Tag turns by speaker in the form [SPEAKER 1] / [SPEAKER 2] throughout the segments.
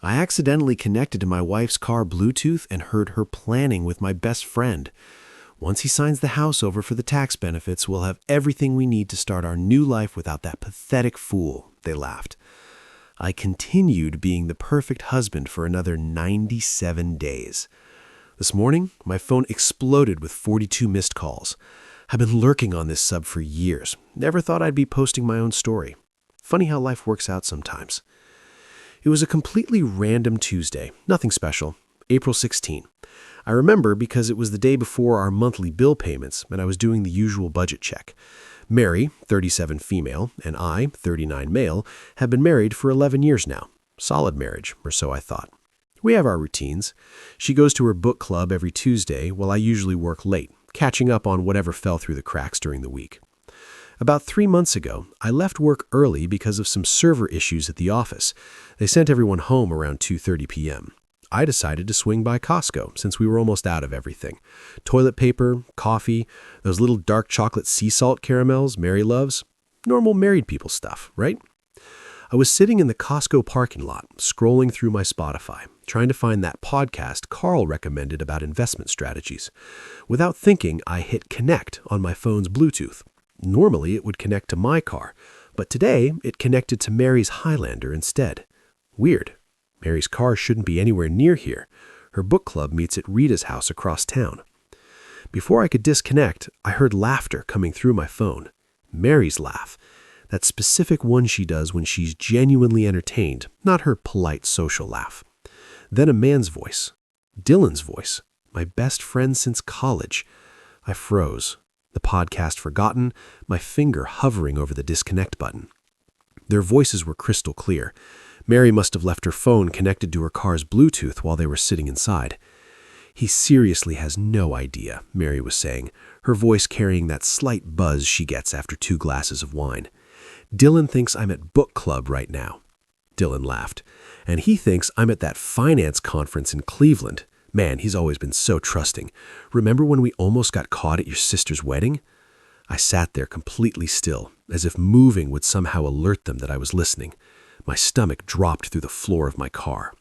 [SPEAKER 1] I accidentally connected to my wife's car Bluetooth and heard her planning with my best friend. Once he signs the house over for the tax benefits, we'll have everything we need to start our new life without that pathetic fool, they laughed. I continued being the perfect husband for another 97 days. This morning, my phone exploded with 42 missed calls. I've been lurking on this sub for years. Never thought I'd be posting my own story. Funny how life works out sometimes. It was a completely random Tuesday, nothing special, April 16. I remember because it was the day before our monthly bill payments and I was doing the usual budget check. Mary, 37 female, and I, 39 male, have been married for 11 years now. Solid marriage, or so I thought. We have our routines. She goes to her book club every Tuesday while I usually work late, catching up on whatever fell through the cracks during the week. About 3 months ago, I left work early because of some server issues at the office. They sent everyone home around 2:30 p.m. I decided to swing by Costco since we were almost out of everything. Toilet paper, coffee, those little dark chocolate sea salt caramels Mary loves. Normal married people stuff, right? I was sitting in the Costco parking lot, scrolling through my Spotify, trying to find that podcast Carl recommended about investment strategies. Without thinking, I hit connect on my phone's Bluetooth. Normally, it would connect to my car, but today it connected to Mary's Highlander instead. Weird. Mary's car shouldn't be anywhere near here. Her book club meets at Rita's house across town. Before I could disconnect, I heard laughter coming through my phone. Mary's laugh. That specific one she does when she's genuinely entertained, not her polite social laugh. Then a man's voice. Dylan's voice. My best friend since college. I froze. The podcast forgotten, my finger hovering over the disconnect button. Their voices were crystal clear. Mary must have left her phone connected to her car's Bluetooth while they were sitting inside. He seriously has no idea, Mary was saying, her voice carrying that slight buzz she gets after 2 glasses of wine. Dylan thinks I'm at book club right now. Dylan laughed. And he thinks I'm at that finance conference in Cleveland. Man, he's always been so trusting. Remember when we almost got caught at your sister's wedding? I sat there completely still, as if moving would somehow alert them that I was listening. My stomach dropped through the floor of my car.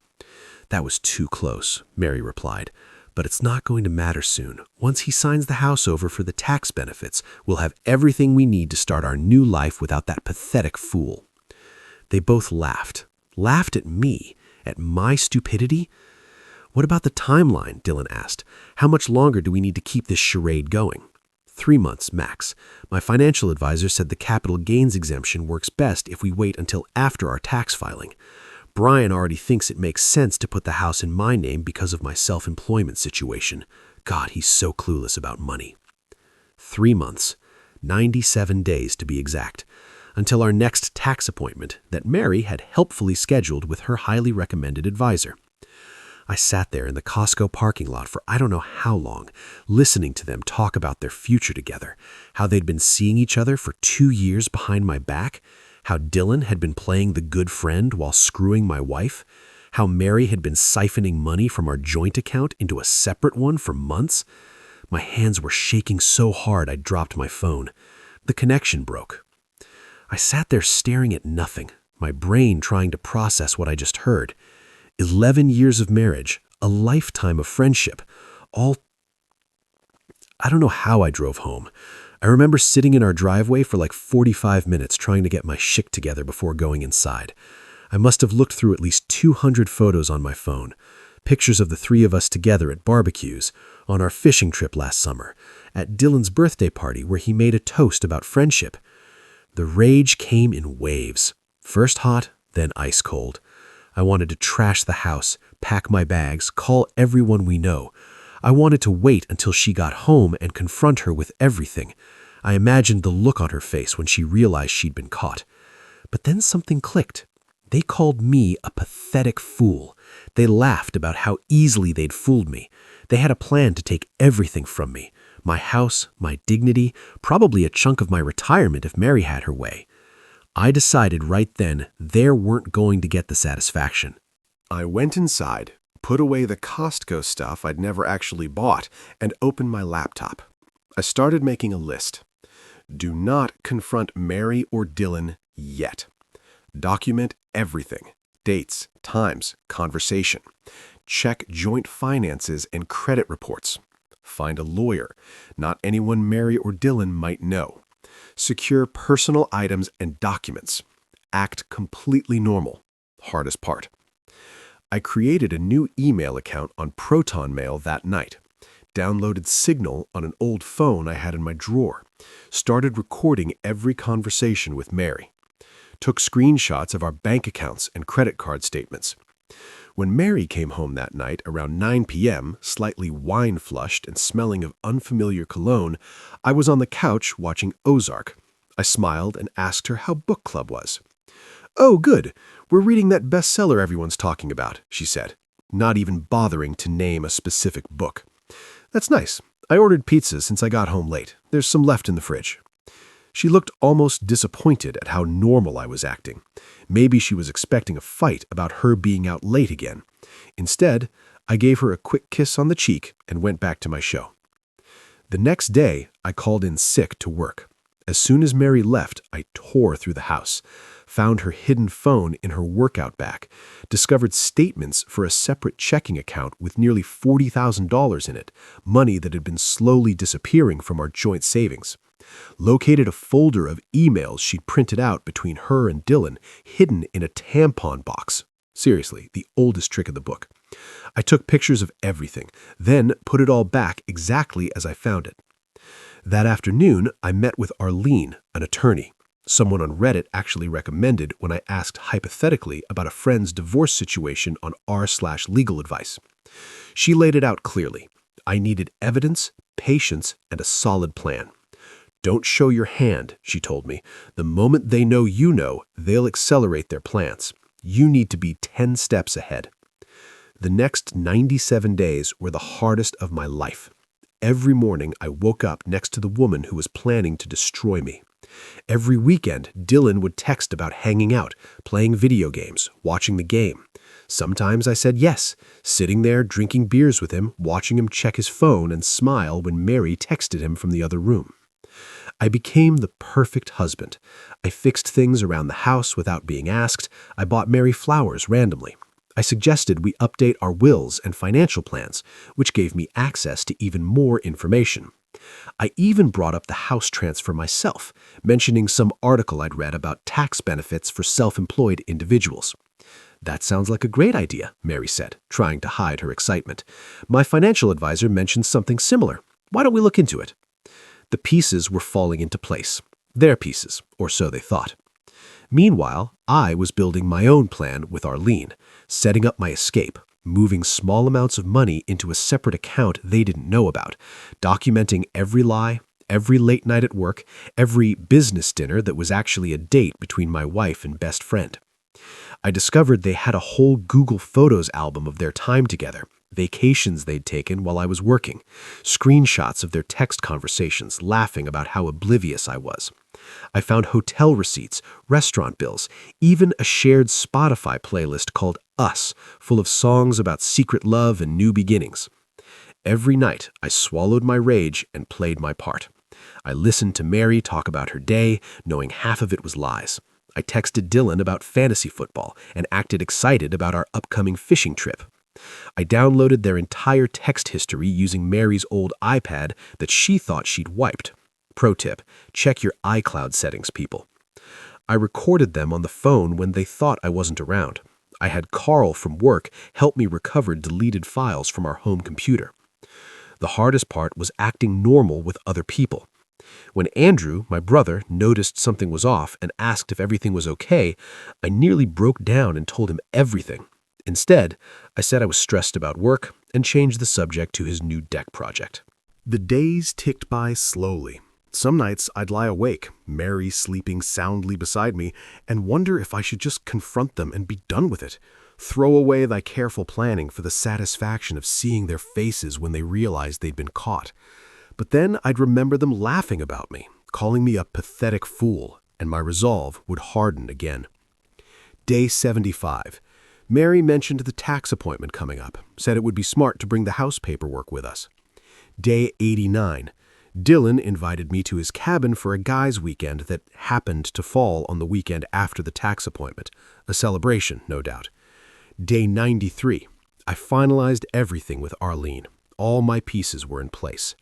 [SPEAKER 1] That was too close, Mary replied. But it's not going to matter soon. Once he signs the house over for the tax benefits, we'll have everything we need to start our new life without that pathetic fool. They both laughed. Laughed at me, at my stupidity. What about the timeline? Dylan asked. How much longer do we need to keep this charade going? 3 months, max. My financial advisor said the capital gains exemption works best if we wait until after our tax filing. Brian already thinks it makes sense to put the house in my name because of my self-employment situation. God, he's so clueless about money. 3 months, 97 days to be exact, until our next tax appointment that Mary had helpfully scheduled with her highly recommended advisor. I sat there in the Costco parking lot for I don't know how long, listening to them talk about their future together, how they'd been seeing each other for 2 years behind my back, how Dylan had been playing the good friend while screwing my wife, how Mary had been siphoning money from our joint account into a separate one for months. My hands were shaking so hard I dropped my phone. The connection broke. I sat there staring at nothing, my brain trying to process what I just heard. 11 years of marriage, a lifetime of friendship, all... I don't know how I drove home. I remember sitting in our driveway for like 45 minutes trying to get my shit together before going inside. I must have looked through at least 200 photos on my phone. Pictures of the 3 of us together at barbecues, on our fishing trip last summer, at Dylan's birthday party where he made a toast about friendship. The rage came in waves. First hot, then ice cold. I wanted to trash the house, pack my bags, call everyone we know. I wanted to wait until she got home and confront her with everything. I imagined the look on her face when she realized she'd been caught. But then something clicked. They called me a pathetic fool. They laughed about how easily they'd fooled me. They had a plan to take everything from me. My house, my dignity, probably a chunk of my retirement if Mary had her way. I decided right then they weren't going to get the satisfaction. I went inside, put away the Costco stuff I'd never actually bought, and opened my laptop. I started making a list. Do not confront Mary or Dylan yet. Document everything. dates, times, conversation. Check joint finances and credit reports. Find a lawyer. Not anyone Mary or Dylan might know. Secure personal items and documents. Act completely normal. Hardest part. I created a new email account on Proton Mail that night. Downloaded Signal on an old phone I had in my drawer. Started recording every conversation with Mary. Took screenshots of our bank accounts and credit card statements. When Mary came home that night around 9 p.m., slightly wine-flushed and smelling of unfamiliar cologne, I was on the couch watching Ozark. I smiled and asked her how book club was. "Oh, good. We're reading that bestseller everyone's talking about," she said, not even bothering to name a specific book. "That's nice. I ordered pizza since I got home late. There's some left in the fridge." She looked almost disappointed at how normal I was acting. Maybe she was expecting a fight about her being out late again. Instead, I gave her a quick kiss on the cheek and went back to my show. The next day, I called in sick to work. As soon as Mary left, I tore through the house, found her hidden phone in her workout bag, discovered statements for a separate checking account with nearly $40,000 in it, money that had been slowly disappearing from our joint savings. Located a folder of emails she'd printed out between her and Dylan, hidden in a tampon box. Seriously, the oldest trick of the book. I took pictures of everything, then put it all back exactly as I found it. That afternoon, I met with Arlene, an attorney. Someone on Reddit actually recommended when I asked hypothetically about a friend's divorce situation on r/legal advice. She laid it out clearly. I needed evidence, patience, and a solid plan. "Don't show your hand," she told me. "The moment they know you know, they'll accelerate their plans. You need to be 10 steps ahead." The next 97 days were the hardest of my life. Every morning, I woke up next to the woman who was planning to destroy me. Every weekend, Dylan would text about hanging out, playing video games, watching the game. Sometimes I said yes, sitting there drinking beers with him, watching him check his phone and smile when Mary texted him from the other room. I became the perfect husband. I fixed things around the house without being asked. I bought Mary flowers randomly. I suggested we update our wills and financial plans, which gave me access to even more information. I even brought up the house transfer myself, mentioning some article I'd read about tax benefits for self-employed individuals. "That sounds like a great idea," Mary said, trying to hide her excitement. "My financial advisor mentioned something similar. Why don't we look into it?" The pieces were falling into place. Their pieces, or so they thought. Meanwhile, I was building my own plan with Arlene, setting up my escape, moving small amounts of money into a separate account they didn't know about, documenting every lie, every late night at work, every business dinner that was actually a date between my wife and best friend. I discovered they had a whole Google Photos album of their time together, vacations they'd taken while I was working, screenshots of their text conversations, laughing about how oblivious I was. I found hotel receipts, restaurant bills, even a shared Spotify playlist called Us, full of songs about secret love and new beginnings. Every night, I swallowed my rage and played my part. I listened to Mary talk about her day, knowing half of it was lies. I texted Dylan about fantasy football and acted excited about our upcoming fishing trip. I downloaded their entire text history using Mary's old iPad that she thought she'd wiped. Pro tip, check your iCloud settings, people. I recorded them on the phone when they thought I wasn't around. I had Carl from work help me recover deleted files from our home computer. The hardest part was acting normal with other people. When Andrew, my brother, noticed something was off and asked if everything was okay, I nearly broke down and told him everything. Instead, I said I was stressed about work and changed the subject to his new deck project. The days ticked by slowly. Some nights I'd lie awake, Mary sleeping soundly beside me, and wonder if I should just confront them and be done with it. Throw away thy careful planning for the satisfaction of seeing their faces when they realized they'd been caught. But then I'd remember them laughing about me, calling me a pathetic fool, and my resolve would harden again. Day 75. Mary mentioned the tax appointment coming up, said it would be smart to bring the house paperwork with us. Day 89. Dylan invited me to his cabin for a guys' weekend that happened to fall on the weekend after the tax appointment. A celebration, no doubt. Day 93. I finalized everything with Arlene. All my pieces were in place.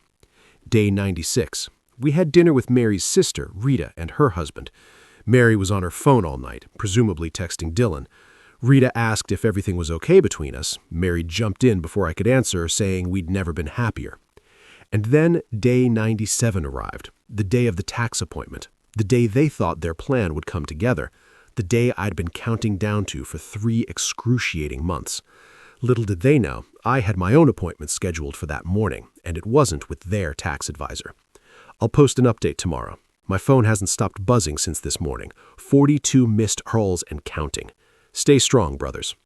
[SPEAKER 1] Day 96. We had dinner with Mary's sister, Rita, and her husband. Mary was on her phone all night, presumably texting Dylan. Rita asked if everything was okay between us. Mary jumped in before I could answer, saying we'd never been happier. And then day 97 arrived, the day of the tax appointment, the day they thought their plan would come together, the day I'd been counting down to for 3 excruciating months. Little did they know, I had my own appointment scheduled for that morning, and it wasn't with their tax advisor. I'll post an update tomorrow. My phone hasn't stopped buzzing since this morning. 42 missed calls and counting. Stay strong, brothers.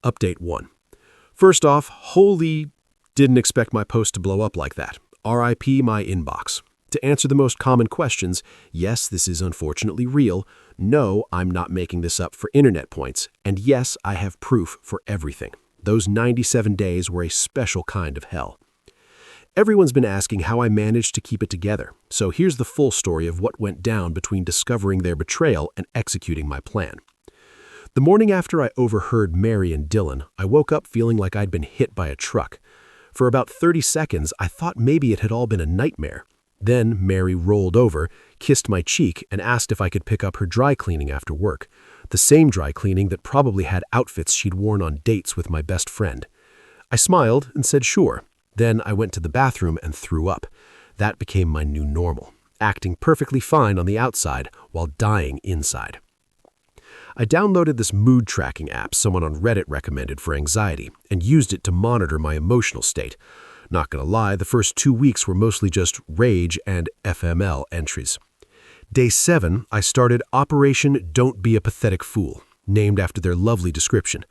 [SPEAKER 1] Update 1. First off, didn't expect my post to blow up like that. RIP my inbox. To answer the most common questions, yes, this is unfortunately real. No, I'm not making this up for internet points. And yes, I have proof for everything. Those 97 days were a special kind of hell. Everyone's been asking how I managed to keep it together, so here's the full story of what went down between discovering their betrayal and executing my plan. The morning after I overheard Mary and Dylan, I woke up feeling like I'd been hit by a truck. For about 30 seconds, I thought maybe it had all been a nightmare. Then Mary rolled over, kissed my cheek, and asked if I could pick up her dry cleaning after work. The same dry cleaning that probably had outfits she'd worn on dates with my best friend. I smiled and said sure. Then I went to the bathroom and threw up. That became my new normal, acting perfectly fine on the outside while dying inside. I downloaded this mood tracking app someone on Reddit recommended for anxiety and used it to monitor my emotional state. Not gonna lie, the first 2 weeks were mostly just rage and FML entries. Day 7, I started Operation Don't Be a Pathetic Fool, named after their lovely description.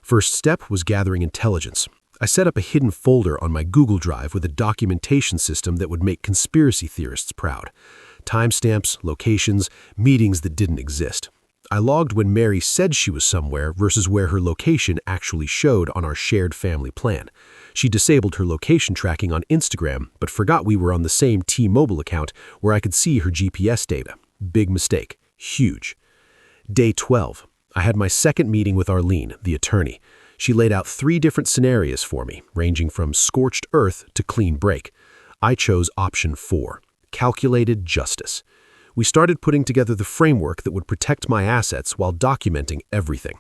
[SPEAKER 1] First step was gathering intelligence. I set up a hidden folder on my Google Drive with a documentation system that would make conspiracy theorists proud. Timestamps, locations, meetings that didn't exist. I logged when Mary said she was somewhere versus where her location actually showed on our shared family plan. She disabled her location tracking on Instagram, but forgot we were on the same T-Mobile account where I could see her GPS data. Big mistake. Huge. Day 12. I had my second meeting with Arlene, the attorney. She laid out 3 different scenarios for me, ranging from scorched earth to clean break. I chose option 4, calculated justice. We started putting together the framework that would protect my assets while documenting everything.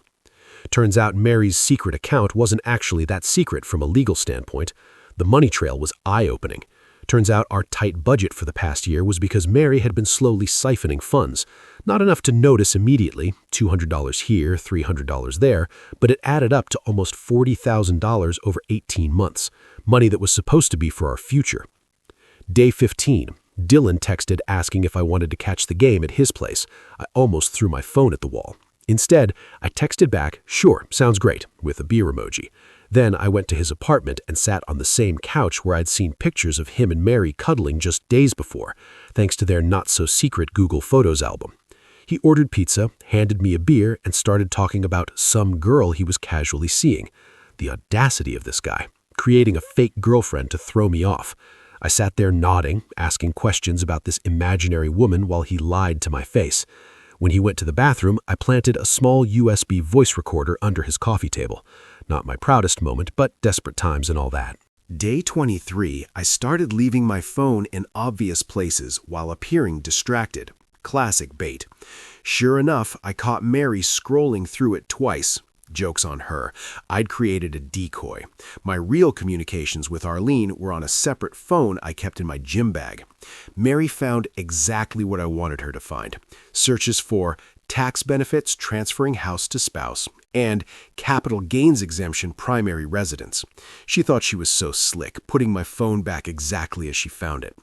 [SPEAKER 1] Turns out Mary's secret account wasn't actually that secret from a legal standpoint. The money trail was eye-opening. Turns out our tight budget for the past year was because Mary had been slowly siphoning funds. Not enough to notice immediately, $200 here, $300 there, but it added up to almost $40,000 over 18 months, money that was supposed to be for our future. Day 15, Dylan texted asking if I wanted to catch the game at his place. I almost threw my phone at the wall. Instead, I texted back, sure, sounds great, with a beer emoji. Then I went to his apartment and sat on the same couch where I'd seen pictures of him and Mary cuddling just days before, thanks to their not-so-secret Google Photos album. He ordered pizza, handed me a beer, and started talking about some girl he was casually seeing. The audacity of this guy, creating a fake girlfriend to throw me off. I sat there nodding, asking questions about this imaginary woman while he lied to my face. When he went to the bathroom, I planted a small USB voice recorder under his coffee table. Not my proudest moment, but desperate times and all that. Day 23, I started leaving my phone in obvious places while appearing distracted. Classic bait. Sure enough, I caught Mary scrolling through it twice. Joke's on her. I'd created a decoy. My real communications with Arlene were on a separate phone I kept in my gym bag. Mary found exactly what I wanted her to find. Searches for tax benefits transferring house to spouse and capital gains exemption primary residence. She thought she was so slick, putting my phone back exactly as she found it.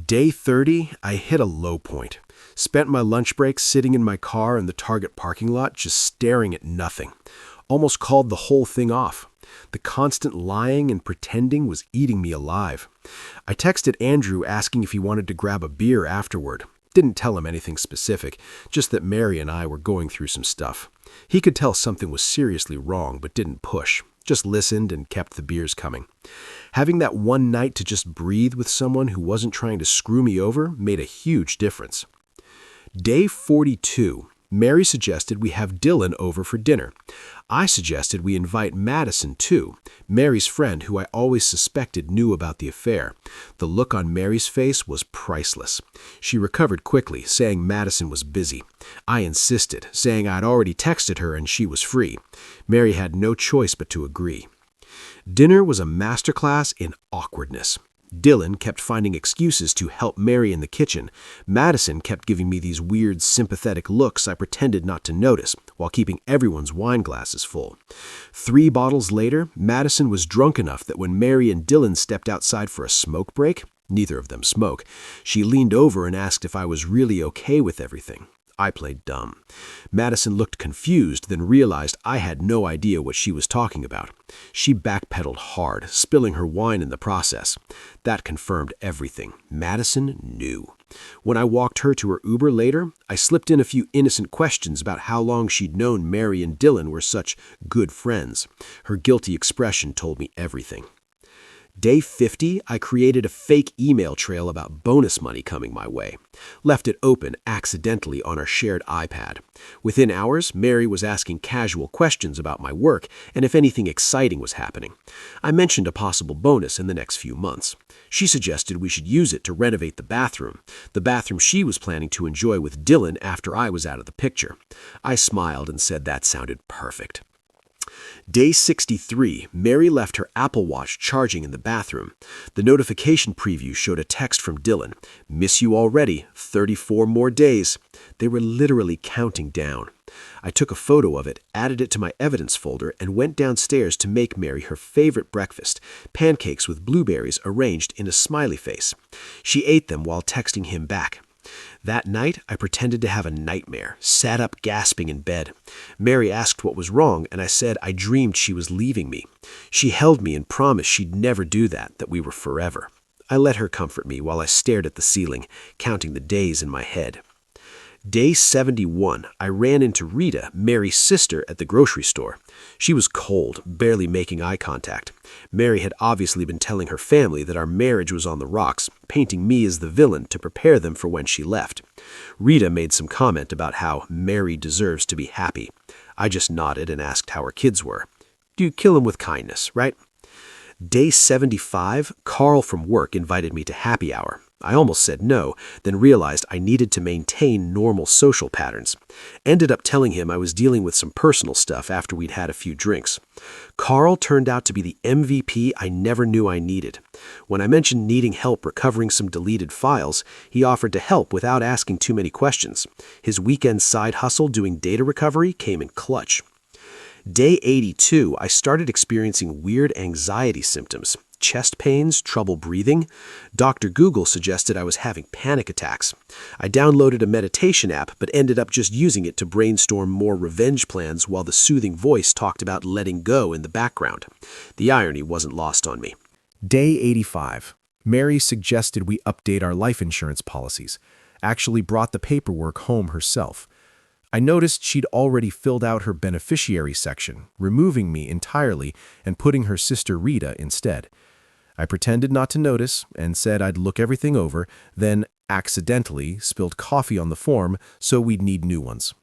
[SPEAKER 1] Day 30, I hit a low point. Spent my lunch break sitting in my car in the Target parking lot just staring at nothing. Almost called the whole thing off. The constant lying and pretending was eating me alive. I texted Andrew asking if he wanted to grab a beer afterward. Didn't tell him anything specific, just that Mary and I were going through some stuff. He could tell something was seriously wrong but didn't push. Just listened and kept the beers coming. Having that one night to just breathe with someone who wasn't trying to screw me over made a huge difference. Day 42, Mary suggested we have Dylan over for dinner. I suggested we invite Madison too, Mary's friend who I always suspected knew about the affair. The look on Mary's face was priceless. She recovered quickly, saying Madison was busy. I insisted, saying I'd already texted her and she was free. Mary had no choice but to agree. Dinner was a masterclass in awkwardness. Dylan kept finding excuses to help Mary in the kitchen. Madison kept giving me these weird, sympathetic looks I pretended not to notice, while keeping everyone's wine glasses full. 3 bottles later, Madison was drunk enough that when Mary and Dylan stepped outside for a smoke break, neither of them smoke, she leaned over and asked if I was really okay with everything. I played dumb. Madison looked confused, then realized I had no idea what she was talking about. She backpedaled hard, spilling her wine in the process. That confirmed everything. Madison knew. When I walked her to her Uber later, I slipped in a few innocent questions about how long she'd known Mary and Dylan were such good friends. Her guilty expression told me everything. Day 50, I created a fake email trail about bonus money coming my way. Left it open accidentally on our shared iPad. Within hours, Mary was asking casual questions about my work and if anything exciting was happening. I mentioned a possible bonus in the next few months. She suggested we should use it to renovate the bathroom she was planning to enjoy with Dylan after I was out of the picture. I smiled and said that sounded perfect. Day 63, Mary left her Apple Watch charging in the bathroom. The notification preview showed a text from Dylan. "Miss you already, 34 more days." They were literally counting down. I took a photo of it, added it to my evidence folder, and went downstairs to make Mary her favorite breakfast, pancakes with blueberries arranged in a smiley face. She ate them while texting him back. That night, I pretended to have a nightmare, sat up gasping in bed. Mary asked what was wrong, and I said I dreamed she was leaving me. She held me and promised she'd never do that we were forever. I let her comfort me while I stared at the ceiling, counting the days in my head. Day 71, I ran into Rita, Mary's sister, at the grocery store. She was cold, barely making eye contact. Mary had obviously been telling her family that our marriage was on the rocks, painting me as the villain to prepare them for when she left. Rita made some comment about how Mary deserves to be happy. I just nodded and asked how her kids were. You kill them with kindness, right? Day 75, Carl from work invited me to happy hour. I almost said no, then realized I needed to maintain normal social patterns. Ended up telling him I was dealing with some personal stuff after we'd had a few drinks. Carl turned out to be the MVP I never knew I needed. When I mentioned needing help recovering some deleted files, he offered to help without asking too many questions. His weekend side hustle doing data recovery came in clutch. Day 82, I started experiencing weird anxiety symptoms. Chest pains, trouble breathing. Dr. Google suggested I was having panic attacks. I downloaded a meditation app but ended up just using it to brainstorm more revenge plans while the soothing voice talked about letting go in the background. The irony wasn't lost on me.
[SPEAKER 2] Day 85. Mary suggested we update our life insurance policies. Actually brought the paperwork home herself. I noticed she'd already filled out her beneficiary section, removing me entirely and putting her sister Rita instead. I pretended not to notice and said I'd look everything over, then accidentally spilled coffee on the form so we'd need new ones.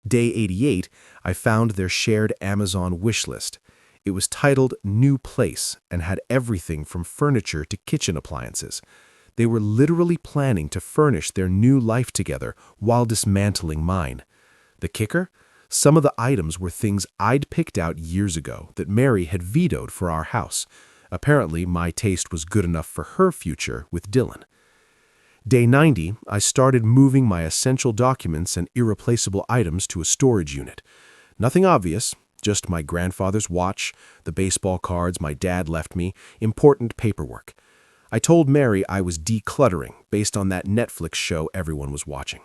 [SPEAKER 2] Day 88, I found their shared Amazon wish list. It was titled New Place and had everything from furniture to kitchen appliances. They were literally planning to furnish their new life together while dismantling mine. The kicker? Some of the items were things I'd picked out years ago that Mary had vetoed for our house. Apparently, my taste was good enough for her future with Dylan. Day 90, I started moving my essential documents and irreplaceable items to a storage unit. Nothing obvious, just my grandfather's watch, the baseball cards my dad left me, important paperwork. I told Mary I was decluttering based on that Netflix show everyone was watching.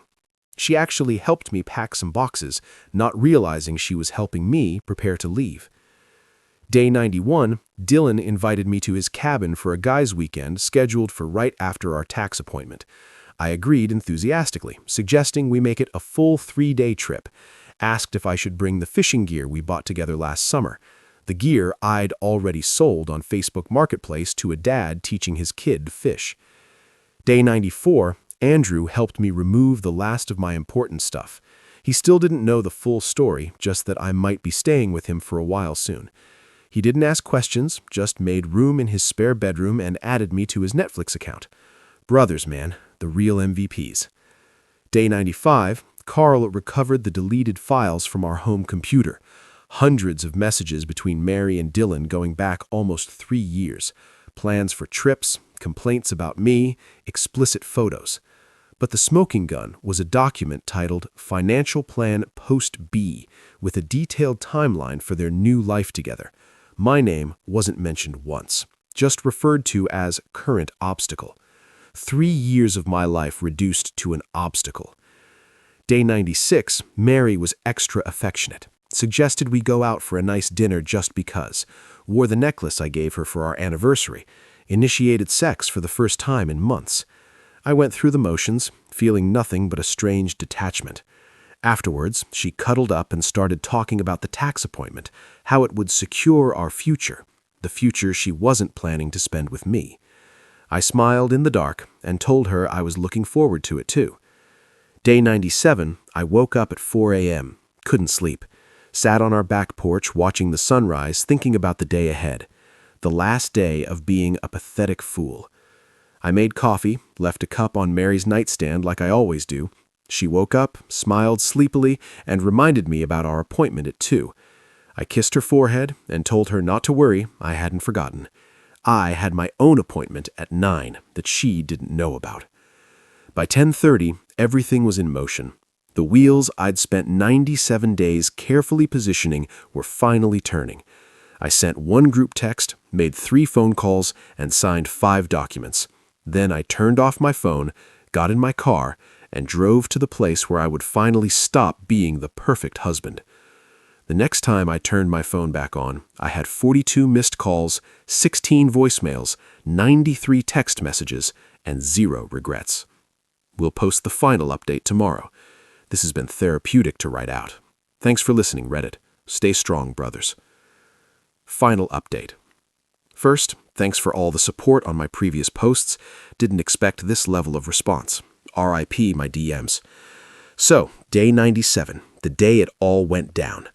[SPEAKER 2] She actually helped me pack some boxes, not realizing she was helping me prepare to leave. Day 91, Dylan invited me to his cabin for a guys' weekend scheduled for right after our tax appointment. I agreed enthusiastically, suggesting we make it a full 3-day trip. Asked if I should bring the fishing gear we bought together last summer. The gear I'd already sold on Facebook Marketplace to a dad teaching his kid to fish. Day 94, Andrew helped me remove the last of my important stuff. He still didn't know the full story, just that I might be staying with him for a while soon. He didn't ask questions, just made room in his spare bedroom and added me to his Netflix account. Brothers, man, the real MVPs. Day 95, Carl recovered the deleted files from our home computer. Hundreds of messages between Mary and Dylan going back almost 3 years. Plans for trips, complaints about me, explicit photos. But the smoking gun was a document titled Financial Plan Post B with a detailed timeline for their new life together. My name wasn't mentioned once, just referred to as current obstacle. 3 years of my life reduced to an obstacle. Day 96, Mary was extra affectionate. Suggested we go out for a nice dinner just because. Wore the necklace I gave her for our anniversary. Initiated sex for the first time in months. I went through the motions, feeling nothing but a strange detachment. Afterwards, she cuddled up and started talking about the tax appointment, how it would secure our future, the future she wasn't planning to spend with me. I smiled in the dark and told her I was looking forward to it too. Day 97, I woke up at 4 a.m., couldn't sleep. Sat on our back porch watching the sunrise, thinking about the day ahead. The last day of being a pathetic fool. I made coffee, left a cup on Mary's nightstand like I always do. She woke up, smiled sleepily, and reminded me about our appointment at 2. I kissed her forehead and told her not to worry, I hadn't forgotten. I had my own appointment at 9 that she didn't know about. By 10:30, everything was in motion. The wheels I'd spent 97 days carefully positioning were finally turning. I sent 1 group text, made 3 phone calls, and signed 5 documents. Then I turned off my phone, got in my car, and drove to the place where I would finally stop being the perfect husband. The next time I turned my phone back on, I had 42 missed calls, 16 voicemails, 93 text messages, and 0 regrets. We'll post the final update tomorrow. This has been therapeutic to write out. Thanks for listening, Reddit. Stay strong, brothers. Final update. First, thanks for all the support on my previous posts. Didn't expect this level of response. RIP my DMs. So, day 97, the day it all went down.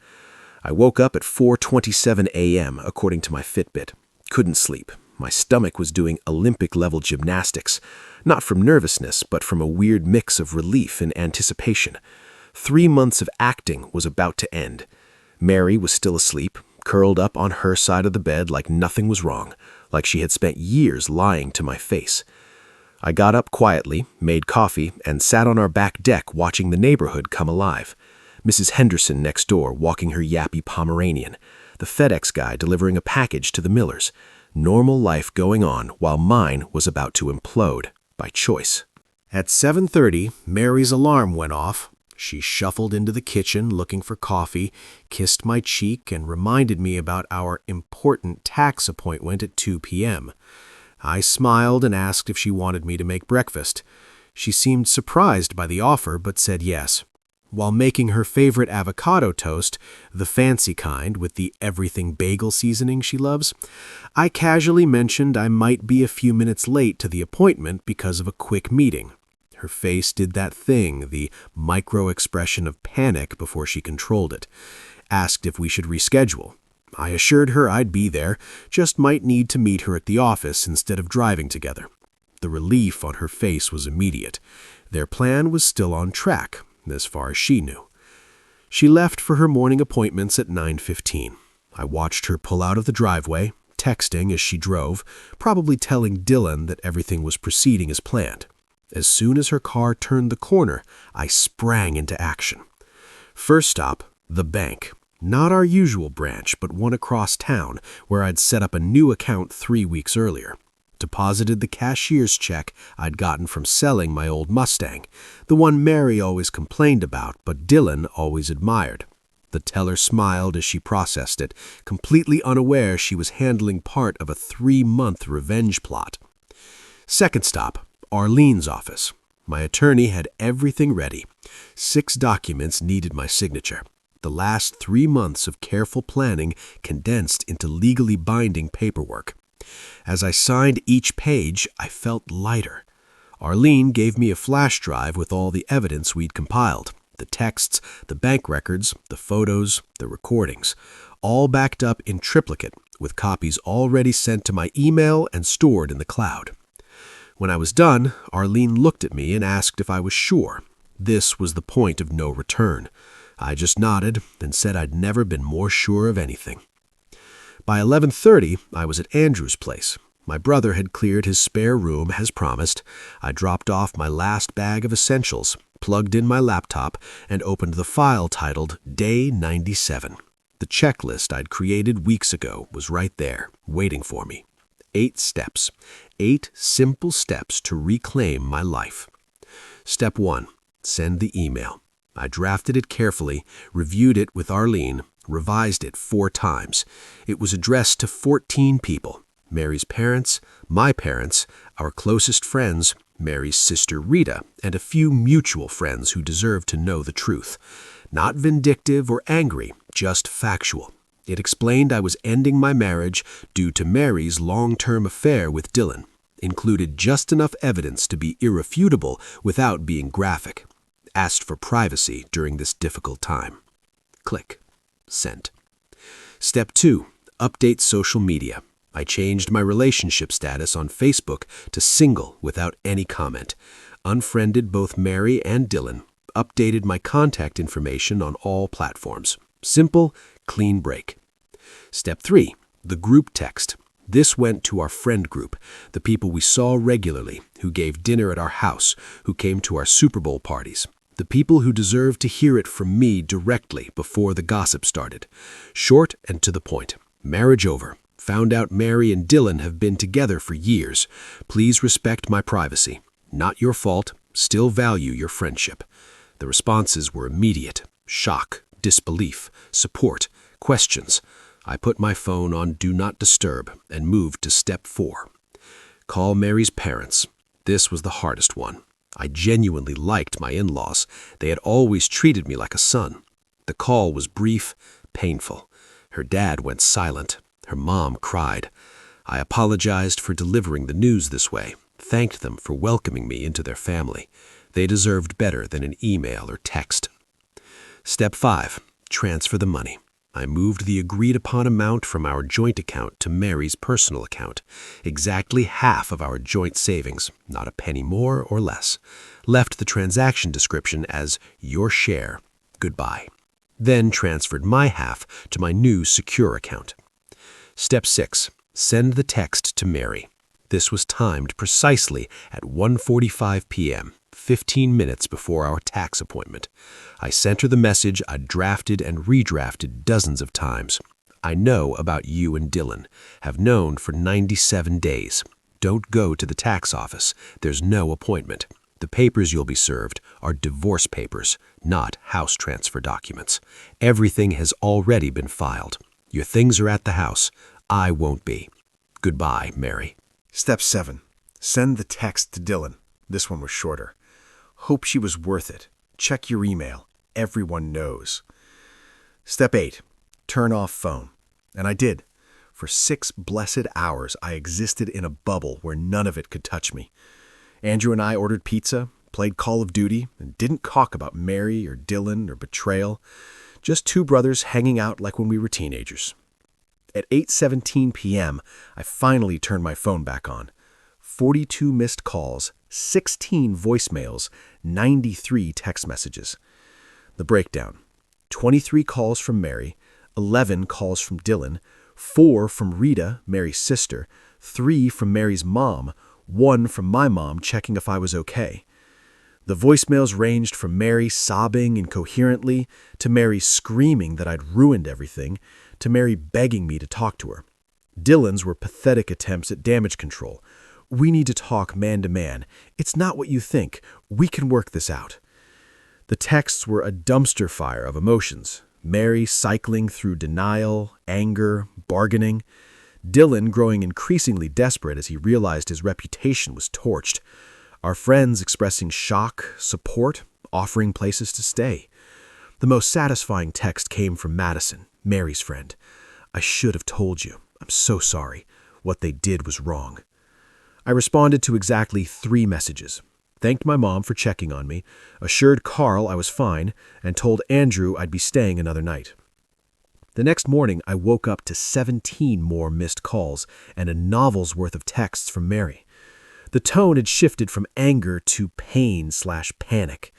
[SPEAKER 2] I woke up at 4:27 a.m. according to my Fitbit. Couldn't sleep. My stomach was doing Olympic-level gymnastics. Not from nervousness, but from a weird mix of relief and anticipation. 3 months of acting was about to end. Mary was still asleep, curled up on her side of the bed like nothing was wrong, like she had spent years lying to my face. I got up quietly, made coffee, and sat on our back deck watching the neighborhood come alive. Mrs. Henderson next door walking her yappy Pomeranian. The FedEx guy delivering a package to the Millers. Normal life going on while mine was about to implode, by choice. At 7:30, Mary's alarm went off. She shuffled into the kitchen looking for coffee, kissed my cheek, and reminded me about our important tax appointment at 2 p.m. I smiled and asked if she wanted me to make breakfast. She seemed surprised by the offer, but said yes. While making her favorite avocado toast, the fancy kind with the everything bagel seasoning she loves, I casually mentioned I might be a few minutes late to the appointment because of a quick meeting. Her face did that thing, the micro-expression of panic before she controlled it. Asked if we should reschedule. I assured her I'd be there, just might need to meet her at the office instead of driving together. The relief on her face was immediate. Their plan was still on track, as far as she knew. She left for her morning appointments at 9:15. I watched her pull out of the driveway, texting as she drove, probably telling Dylan that everything was proceeding as planned. As soon as her car turned the corner, I sprang into action. First stop, the bank. Not our usual branch, but one across town, where I'd set up a new account 3 weeks earlier. Deposited the cashier's check I'd gotten from selling my old Mustang, the one Mary always complained about, but Dylan always admired. The teller smiled as she processed it, completely unaware she was handling part of a 3-month revenge plot. Second stop, Arlene's office. My attorney had everything ready. 6 documents needed my signature. The last 3 months of careful planning condensed into legally binding paperwork. As I signed each page, I felt lighter. Arlene gave me a flash drive with all the evidence we'd compiled.
[SPEAKER 1] The texts, the bank records, the photos, the recordings, all backed up in triplicate, with copies already sent to my email and stored in the cloud. When I was done, Arlene looked at me and asked if I was sure. This was the point of no return. I just nodded and said I'd never been more sure of anything. By 11:30, I was at Andrew's place. My brother had cleared his spare room as promised. I dropped off my last bag of essentials, plugged in my laptop, and opened the file titled Day 97. The checklist I'd created weeks ago was right there, waiting for me. 8 steps. 8 simple steps to reclaim my life. Step 1. Send the email. I drafted it carefully, reviewed it with Arlene, revised it 4 times. It was addressed to 14 people. Mary's parents, my parents, our closest friends, Mary's sister Rita, and a few mutual friends who deserve to know the truth. Not vindictive or angry, just factual. It explained I was ending my marriage due to Mary's long-term affair with Dylan. Included just enough evidence to be irrefutable without being graphic. Asked for privacy during this difficult time. Click. Sent. Step 2. Update social media. I changed my relationship status on Facebook to single without any comment. Unfriended both Mary and Dylan. Updated my contact information on all platforms. Simple, clean break. Step 3. The group text. This went to our friend group, the people we saw regularly, who gave dinner at our house, who came to our Super Bowl parties. The people who deserved to hear it from me directly before the gossip started. Short and to the point. Marriage over. Found out Mary and Dylan have been together for years. Please respect my privacy. Not your fault. Still value your friendship. The responses were immediate. Shock, disbelief, support, questions. I put my phone on Do Not Disturb and moved to step 4. Call Mary's parents. This was the hardest one. I genuinely liked my in-laws. They had always treated me like a son. The call was brief, painful. Her dad went silent. Her mom cried. I apologized for delivering the news this way, thanked them for welcoming me into their family. They deserved better than an email or text. Step 5. Transfer the money. I moved the agreed-upon amount from our joint account to Mary's personal account. Exactly half of our joint savings, not a penny more or less. Left the transaction description as your share. Goodbye. Then transferred my half to my new secure account. Step 6. Send the text to Mary. This was timed precisely at 1:45 p.m., 15 minutes before our tax appointment. I sent her the message I'd drafted and redrafted dozens of times. I know about you and Dylan. Have known for 97 days. Don't go to the tax office. There's no appointment. The papers you'll be served are divorce papers, not house transfer documents. Everything has already been filed. Your things are at the house. I won't be. Goodbye, Mary.
[SPEAKER 2] Step 7. Send the text to Dylan. This one was shorter. Hope she was worth it. Check your email. Everyone knows. Step 8. Turn off phone. And I did. For 6 blessed hours, I existed in a bubble where none of it could touch me. Andrew and I ordered pizza, played Call of Duty, and didn't talk about Mary or Dylan or betrayal. Just 2 brothers hanging out like when we were teenagers. At 8:17 p.m., I finally turned my phone back on. 42 missed calls, 16 voicemails, 93 text messages. The breakdown. 23 calls from Mary, 11 calls from Dylan, 4 from Rita, Mary's sister, 3 from Mary's mom, 1 from my mom checking if I was okay. The voicemails ranged from Mary sobbing incoherently, to Mary screaming that I'd ruined everything, to Mary begging me to talk to her. Dylan's were pathetic attempts at damage control. We need to talk man to man. It's not what you think. We can work this out. The texts were a dumpster fire of emotions. Mary cycling through denial, anger, bargaining. Dylan growing increasingly desperate as he realized his reputation was torched. Our friends expressing shock, support, offering places to stay. The most satisfying text came from Madison, Mary's friend. I should have told you. I'm so sorry. What they did was wrong. I responded to exactly 3 messages. thanked my mom for checking on me, assured Carl I was fine, and told Andrew I'd be staying another night. The next morning, I woke up to 17 more missed calls and a novel's worth of texts from Mary. The tone had shifted from anger to pain/panic.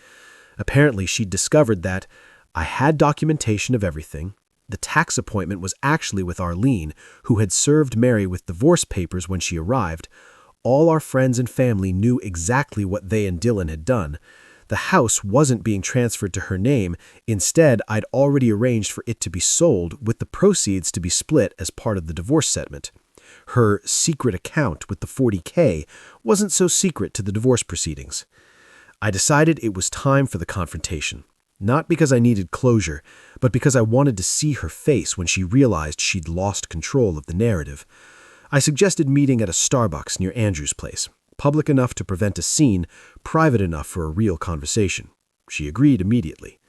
[SPEAKER 2] Apparently, she'd discovered that I had documentation of everything. The tax appointment was actually with Arlene, who had served Mary with divorce papers when she arrived. All our friends and family knew exactly what they and Dylan had done. The house wasn't being transferred to her name. Instead, I'd already arranged for it to be sold, with the proceeds to be split as part of the divorce settlement. Her secret account with the $40K wasn't so secret to the divorce proceedings. I decided it was time for the confrontation. Not because I needed closure, but because I wanted to see her face when she realized she'd lost control of the narrative. I suggested meeting at a Starbucks near Andrew's place, public enough to prevent a scene, private enough for a real conversation. She agreed immediately.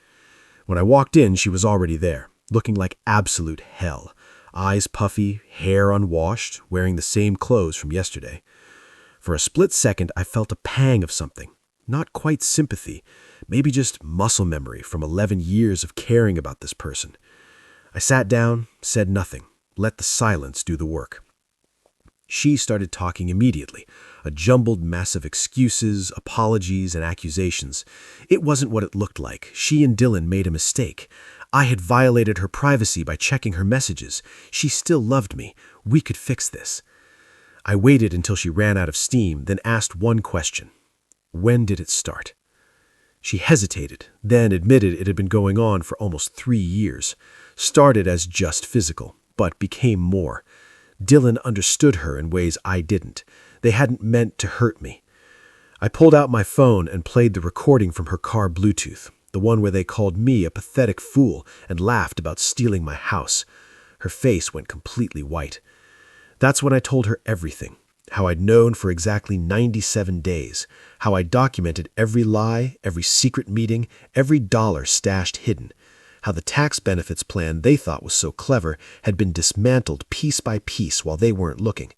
[SPEAKER 2] When I walked in, she was already there, looking like absolute hell. Eyes puffy, hair unwashed, wearing the same clothes from yesterday. For a split second, I felt a pang of something. Not quite sympathy, maybe just muscle memory from 11 years of caring about this person. I sat down, said nothing, let the silence do the work. She started talking immediately, a jumbled mess of excuses, apologies, and accusations. It wasn't what it looked like. She and Dylan made a mistake. I had violated her privacy by checking her messages. She still loved me. We could fix this. I waited until she ran out of steam, then asked one question. When did it start? She hesitated, then admitted it had been going on for almost 3 years. Started as just physical, but became more. Dylan understood her in ways I didn't. They hadn't meant to hurt me. I pulled out my phone and played the recording from her car Bluetooth, the one where they called me a pathetic fool and laughed about stealing my house. Her face went completely white. That's when I told her everything, how I'd known for exactly 97 days, how I documented every lie, every secret meeting, every dollar stashed hidden, how the tax benefits plan they thought was so clever had been dismantled piece by piece while they weren't looking.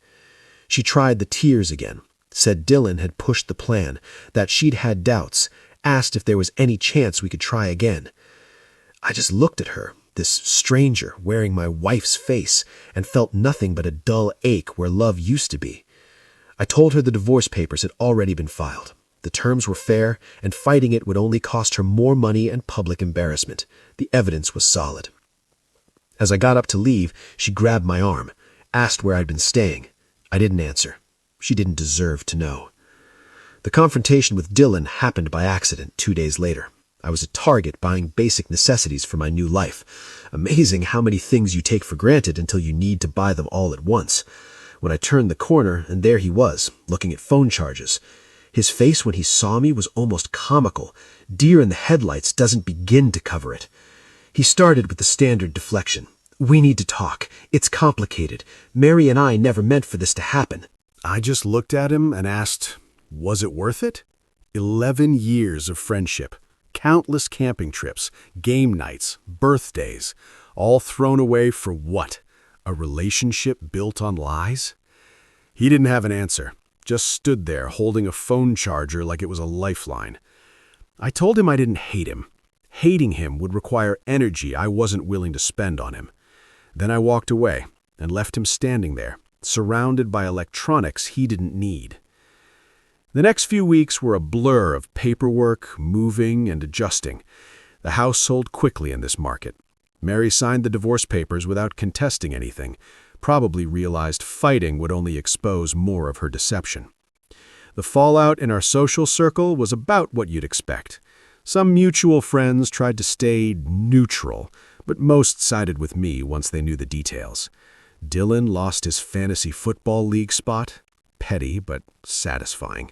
[SPEAKER 2] She tried the tears again, said Dylan had pushed the plan, that she'd had doubts, asked if there was any chance we could try again. I just looked at her, this stranger wearing my wife's face, and felt nothing but a dull ache where love used to be. I told her the divorce papers had already been filed. The terms were fair, and fighting it would only cost her more money and public embarrassment. The evidence was solid. As I got up to leave, she grabbed my arm, asked where I'd been staying. I didn't answer. She didn't deserve to know. The confrontation with Dylan happened by accident 2 days later. I was at Target buying basic necessities for my new life. Amazing how many things you take for granted until you need to buy them all at once. When I turned the corner, and there he was, looking at phone charges. His face when he saw me was almost comical. Deer in the headlights doesn't begin to cover it. He started with the standard deflection. We need to talk. It's complicated. Mary and I never meant for this to happen.
[SPEAKER 1] I just looked at him and asked, was it worth it? 11 years of friendship, countless camping trips, game nights, birthdays, all thrown away for what? A relationship built on lies? He didn't have an answer. Just stood there holding a phone charger like it was a lifeline. I told him I didn't hate him. Hating him would require energy I wasn't willing to spend on him. Then I walked away and left him standing there, surrounded by electronics he didn't need. The next few weeks were a blur of paperwork, moving, and adjusting. The house sold quickly in this market. Mary signed the divorce papers without contesting anything, probably realized fighting would only expose more of her deception. The fallout in our social circle was about what you'd expect. Some mutual friends tried to stay neutral, but most sided with me once they knew the details. Dylan lost his fantasy football league spot. Petty, but satisfying.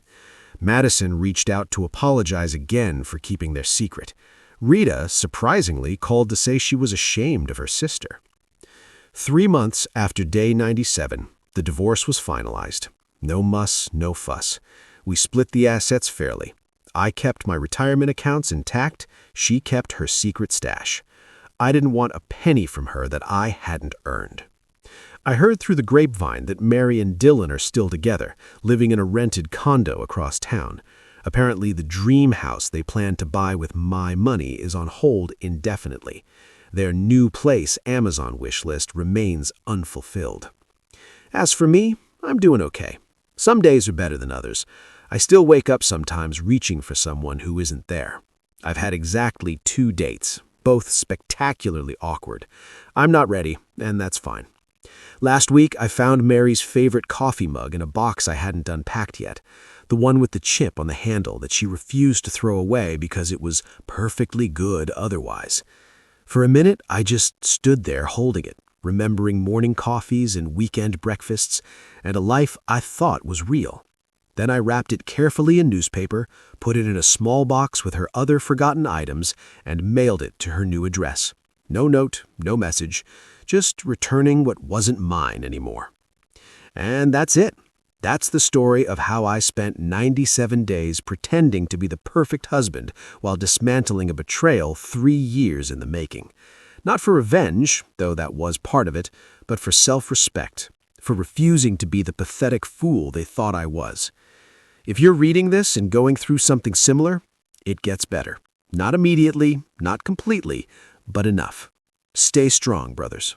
[SPEAKER 1] Madison reached out to apologize again for keeping their secret. Rita, surprisingly, called to say she was ashamed of her sister. 3 months after day 97, the divorce was finalized. No muss, no fuss. We split the assets fairly. I kept my retirement accounts intact. She kept her secret stash. I didn't want a penny from her that I hadn't earned. I heard through the grapevine that Mary and Dylan are still together, living in a rented condo across town. Apparently, the dream house they plan to buy with my money is on hold indefinitely. Their new place Amazon wish list remains unfulfilled. As for me, I'm doing okay. Some days are better than others. I still wake up sometimes reaching for someone who isn't there. I've had exactly 2 dates, both spectacularly awkward. I'm not ready, and that's fine. Last week, I found Mary's favorite coffee mug in a box I hadn't unpacked yet, the one with the chip on the handle that she refused to throw away because it was perfectly good otherwise. For a minute, I just stood there holding it, remembering morning coffees and weekend breakfasts, and a life I thought was real. Then I wrapped it carefully in newspaper, put it in a small box with her other forgotten items, and mailed it to her new address. No note, no message, just returning what wasn't mine anymore. And that's it. That's the story of how I spent 97 days pretending to be the perfect husband while dismantling a betrayal 3 years in the making. Not for revenge, though that was part of it, but for self-respect, for refusing to be the pathetic fool they thought I was. If you're reading this and going through something similar, it gets better. Not immediately, not completely, but enough. Stay strong, brothers.